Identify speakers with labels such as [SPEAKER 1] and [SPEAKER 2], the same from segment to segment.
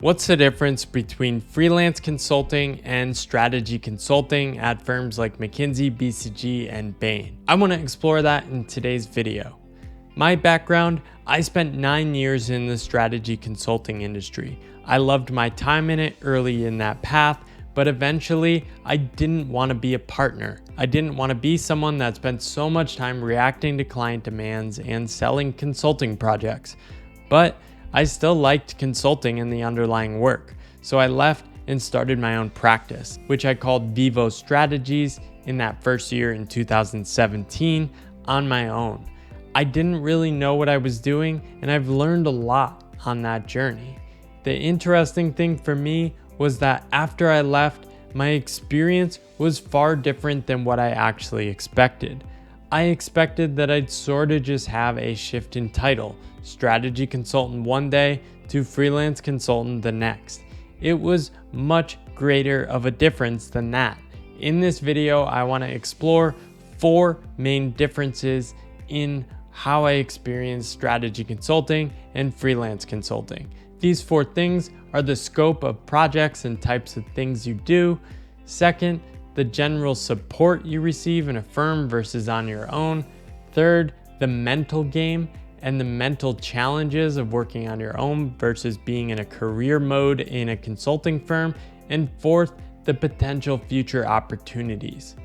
[SPEAKER 1] What's the difference between freelance consulting and strategy consulting at firms like McKinsey, BCG, and Bain? I want to explore that in today's video. My background, I spent 9 years in the strategy consulting industry. I loved my time in it early in that path, but eventually I didn't want to be a partner. I didn't want to be someone that spent so much time reacting to client demands and selling consulting projects. But I still liked consulting and the underlying work, so I left and started my own practice, which I called Vivo Strategies in that first year in 2017 on my own. I didn't really know what I was doing, and I've learned a lot on that journey. The interesting thing for me was that after I left, my experience was far different than what I actually expected. I expected that I'd sort of just have a shift in title, strategy consultant one day to freelance consultant the next. It was much greater of a difference than that. In this video, I want to explore 4 main differences in how I experienced strategy consulting and freelance consulting. These 4 things are the scope of projects and types of things you do. Second, the general support you receive in a firm versus on your own. Third, the mental game and the mental challenges of working on your own versus being in a career mode in a consulting firm. And fourth, the potential future opportunities.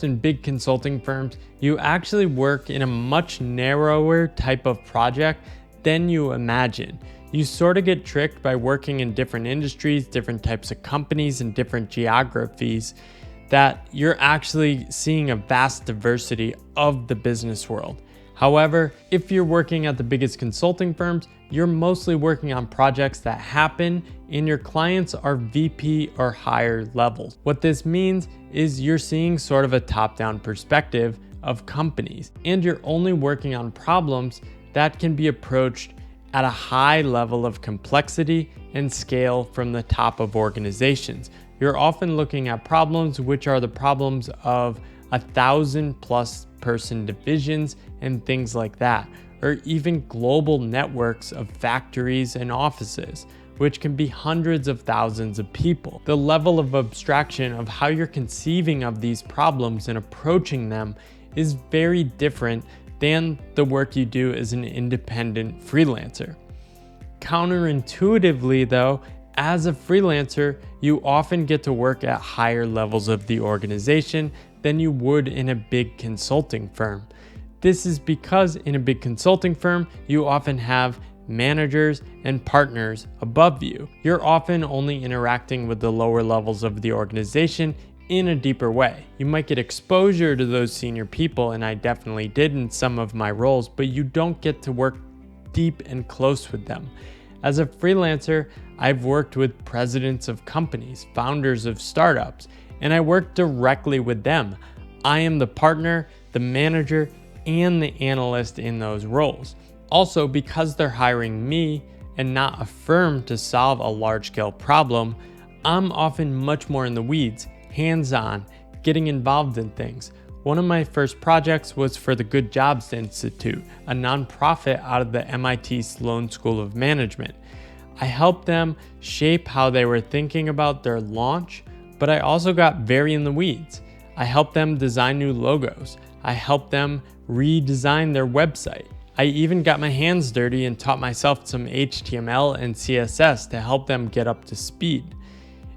[SPEAKER 1] In big consulting firms, you actually work in a much narrower type of project than you imagine. You sort of get tricked by working in different industries, different types of companies, and different geographies that you're actually seeing a vast diversity of the business world. However, if you're working at the biggest consulting firms, you're mostly working on projects that happen and your clients are VP or higher levels. What this means is you're seeing sort of a top-down perspective of companies, and you're only working on problems that can be approached at a high level of complexity and scale from the top of organizations. You're often looking at problems which are the problems of 1,000+ person divisions and things like that, or even global networks of factories and offices, which can be hundreds of thousands of people. The level of abstraction of how you're conceiving of these problems and approaching them is very different than the work you do as an independent freelancer. Counterintuitively though, as a freelancer, you often get to work at higher levels of the organization than you would in a big consulting firm. This is because in a big consulting firm, you often have managers and partners above you. You're often only interacting with the lower levels of the organization in a deeper way. You might get exposure to those senior people, and I definitely did in some of my roles, but you don't get to work deep and close with them. As a freelancer, I've worked with presidents of companies, founders of startups, and I work directly with them. I am the partner, the manager, and the analyst in those roles. Also, because they're hiring me and not a firm to solve a large-scale problem, I'm often much more in the weeds, hands-on, getting involved in things. One of my first projects was for the Good Jobs Institute, a nonprofit out of the MIT Sloan School of Management. I helped them shape how they were thinking about their launch, but I also got very in the weeds. I helped them design new logos. I helped them redesign their website. I even got my hands dirty and taught myself some HTML and CSS to help them get up to speed.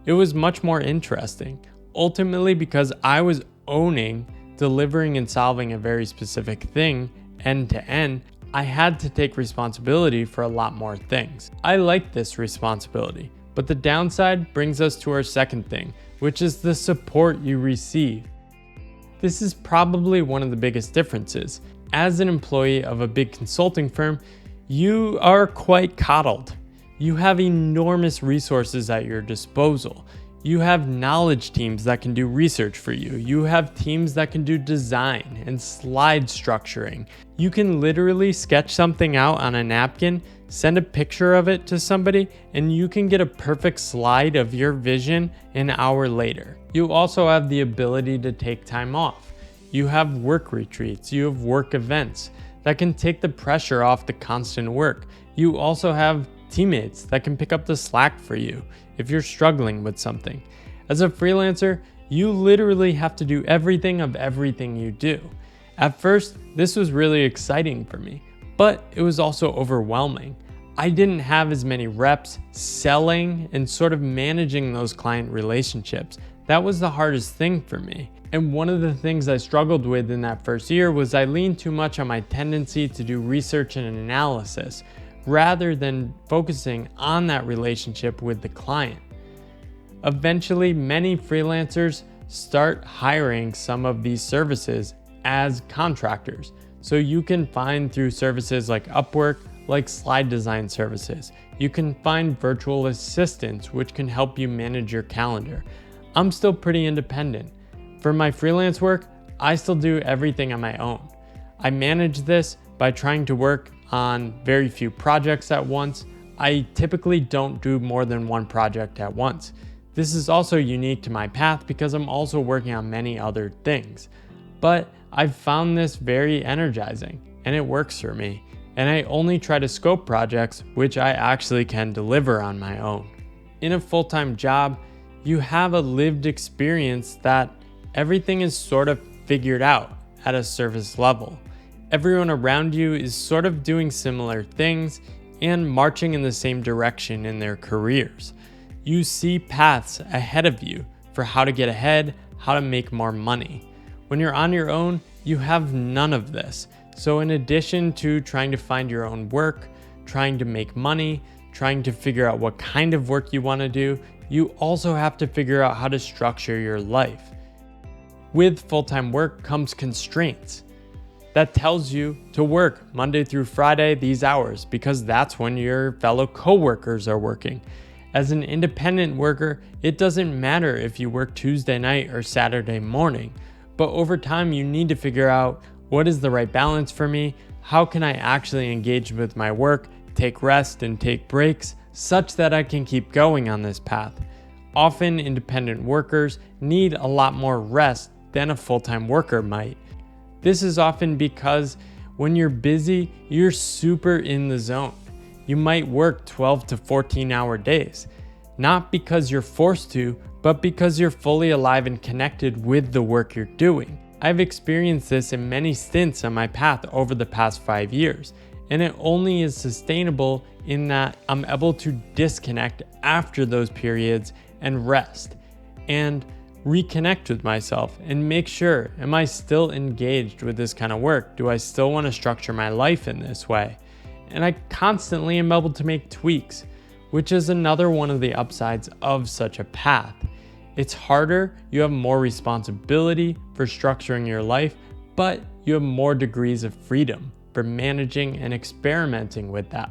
[SPEAKER 1] It was much more interesting, ultimately because I was owning, delivering, and solving a very specific thing end to end. I had to take responsibility for a lot more things. I like this responsibility, but the downside brings us to our second thing, which is the support you receive. This is probably one of the biggest differences. As an employee of a big consulting firm, you are quite coddled. You have enormous resources at your disposal. You have knowledge teams that can do research for you. You have teams that can do design and slide structuring. You can literally sketch something out on a napkin, send a picture of it to somebody, and you can get a perfect slide of your vision an hour later. You also have the ability to take time off. You have work retreats, you have work events that can take the pressure off the constant work. You also have teammates that can pick up the slack for you if you're struggling with something. As a freelancer, you literally have to do everything of everything you do. At first, this was really exciting for me, but it was also overwhelming. I didn't have as many reps selling and sort of managing those client relationships. That was the hardest thing for me. And one of the things I struggled with in that first year was I leaned too much on my tendency to do research and analysis rather than focusing on that relationship with the client. Eventually, many freelancers start hiring some of these services as contractors. So you can find through services like Upwork, like slide design services. You can find virtual assistants, which can help you manage your calendar. I'm still pretty independent. For my freelance work, I still do everything on my own. I manage this by trying to work on very few projects at once. I typically don't do more than one project at once. This is also unique to my path because I'm also working on many other things. But I've found this very energizing and it works for me. And I only try to scope projects which I actually can deliver on my own. In a full-time job, you have a lived experience that everything is sort of figured out at a surface level. Everyone around you is sort of doing similar things and marching in the same direction in their careers. You see paths ahead of you for how to get ahead, how to make more money. When you're on your own, you have none of this. So in addition to trying to find your own work, trying to make money, trying to figure out what kind of work you want to do, you also have to figure out how to structure your life. With full-time work comes constraints. That tells you to work Monday through Friday these hours because that's when your fellow coworkers are working. As an independent worker, it doesn't matter if you work Tuesday night or Saturday morning, but over time you need to figure out what is the right balance for me, how can I actually engage with my work, take rest and take breaks, such that I can keep going on this path. Often independent workers need a lot more rest than a full-time worker might. This is often because when you're busy, you're super in the zone. You might work 12 to 14-hour days, not because you're forced to, but because you're fully alive and connected with the work you're doing. I've experienced this in many stints on my path over the past 5 years, and it only is sustainable in that I'm able to disconnect after those periods and rest and reconnect with myself and make sure, am I still engaged with this kind of work? Do I still want to structure my life in this way? And I constantly am able to make tweaks, which is another one of the upsides of such a path. It's harder, you have more responsibility for structuring your life, but you have more degrees of freedom for managing and experimenting with that.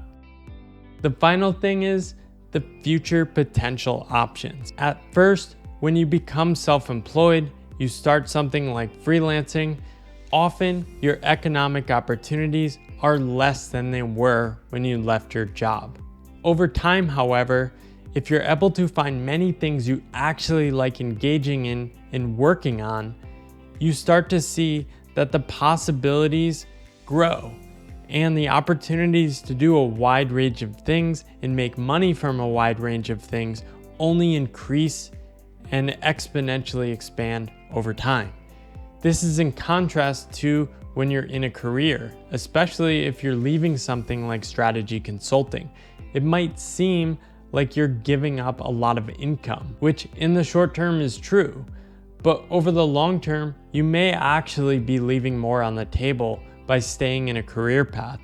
[SPEAKER 1] The final thing is the future potential options. At first, when you become self-employed, you start something like freelancing, often your economic opportunities are less than they were when you left your job. Over time, however, if you're able to find many things you actually like engaging in and working on, you start to see that the possibilities grow and the opportunities to do a wide range of things and make money from a wide range of things only increase and exponentially expand over time. This is in contrast to when you're in a career, especially if you're leaving something like strategy consulting. It might seem like you're giving up a lot of income, which in the short term is true, but over the long term, you may actually be leaving more on the table by staying in a career path.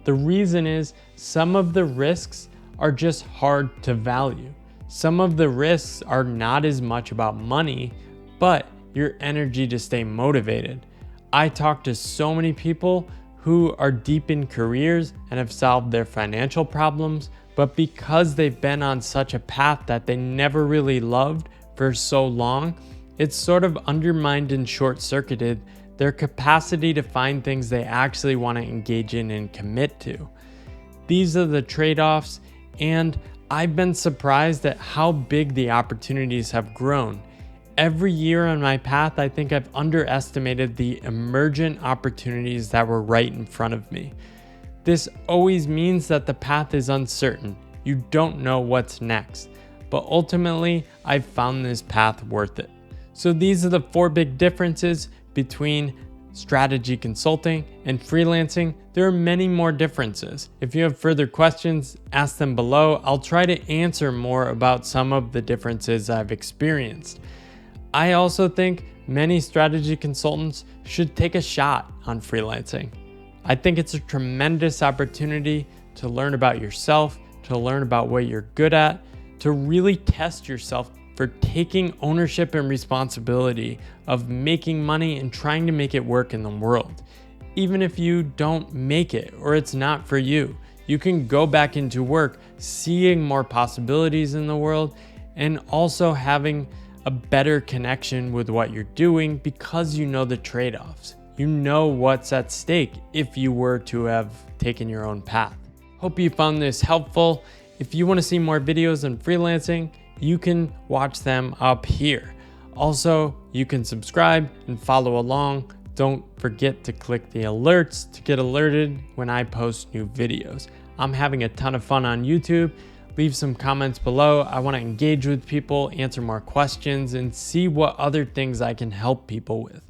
[SPEAKER 1] The reason is some of the risks are just hard to value. Some of the risks are not as much about money, but your energy to stay motivated. I talk to so many people who are deep in careers and have solved their financial problems, but because they've been on such a path that they never really loved for so long, it's sort of undermined and short-circuited their capacity to find things they actually want to engage in and commit to. These are the trade-offs, and I've been surprised at how big the opportunities have grown. Every year on my path, I think I've underestimated the emergent opportunities that were right in front of me. This always means that the path is uncertain. You don't know what's next. But ultimately, I've found this path worth it. So these are the 4 big differences between strategy consulting and freelancing. There are many more differences. If you have further questions, ask them below. I'll try to answer more about some of the differences I've experienced. I also think many strategy consultants should take a shot on freelancing. I think it's a tremendous opportunity to learn about yourself, to learn about what you're good at, to really test yourself for taking ownership and responsibility of making money and trying to make it work in the world. Even if you don't make it or it's not for you, you can go back into work seeing more possibilities in the world and also having a better connection with what you're doing because you know the trade-offs. You know what's at stake if you were to have taken your own path. Hope you found this helpful. If you want to see more videos on freelancing, you can watch them up here. Also, you can subscribe and follow along. Don't forget to click the alerts to get alerted when I post new videos. I'm having a ton of fun on YouTube. Leave some comments below. I want to engage with people, answer more questions, and see what other things I can help people with.